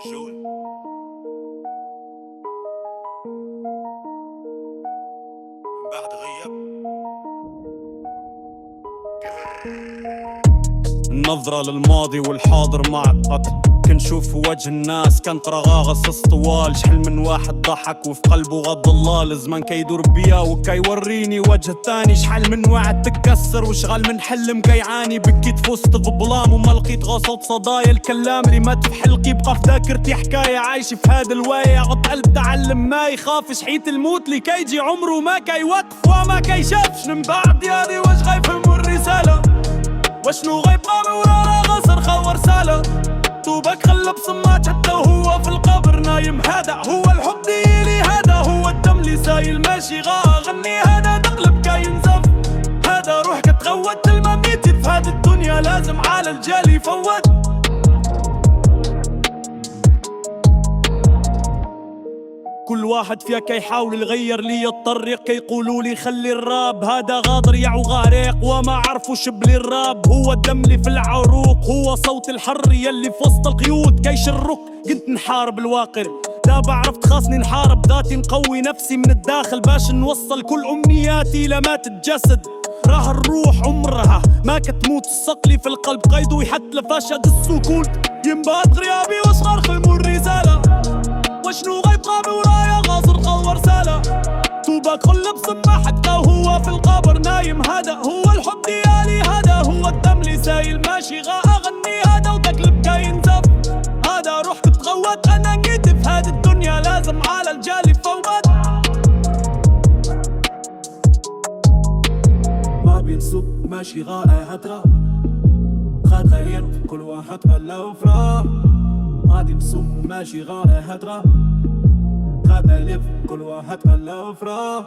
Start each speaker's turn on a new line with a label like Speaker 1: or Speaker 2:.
Speaker 1: الرجول. من بعد غياب النظرة للماضي والحاضر معقد، كنشوف وجه الناس كنقرا قصص طوال. شحال من واحد ضحك وفي قلبه غض الله، الزمان كيدور بيا وكيوريني وجه الثاني. شحال من وعد تكسر وشغال من حلم كيعاني، بكيت فوسط ظلام وما لقيت غصوت صدايا. الكلام اللي مات في حلقي يبقى في ذاكرتي حكاية، عايش في هذا الوايع عط قلب تعلم ما يخافش حيت الموت اللي كيجي عمره ما كيوقف وما كيشافش. من بعد ديالي واش غيفهموا الرسالة، وشنو غيبقى من ورا غصر خو رسالة. توبك خلى بصمات حتى وهو في القبر نايم. هذا هو الحب ديالي، هذا هو الدم اللي سايل ماشي غني. هذا تقلب كينزف، هذا روح كتغوت المميت في هذه الدنيا لازم على الجال يفوت. كل واحد فيها كيحاول يغير لي الطريق، كيقولوا لي خلي الراب هذا غاضر يا وغارق، وما عرفوا شبلي الراب هو الدم اللي في العروق، هو صوت الحر يلي في وسط القيود كيشرق. كنت نحارب الواقع دابا عرفت خاصني نحارب ذاتي، نقوي نفسي من الداخل باش نوصل كل امنياتي لمات الجسد. راه الروح عمرها ما كتموت، الصقلي في القلب قيدو يحد لفشد السكون. ينبات غيابي وصغار خيمو الرسالة، وشنو غيبقى من ورايا غاصر خو رسالة. توبك خلى بصمة حتى وهو في القبر نايم. هذا هو الحب ديالي، هذا هو الدم اللي سايل ماشي اغني. هذا وتقلب كينزف، هذا روح تتغوت. انا نجيت في هذه الدنيا لازم على الجال يفوت. ما بينسوق ماشي هدرة، خد غير كل واحد خلى وفرا. غادي بسوق ماشي هدرة، غادي لف كل واحد خلى وفرا.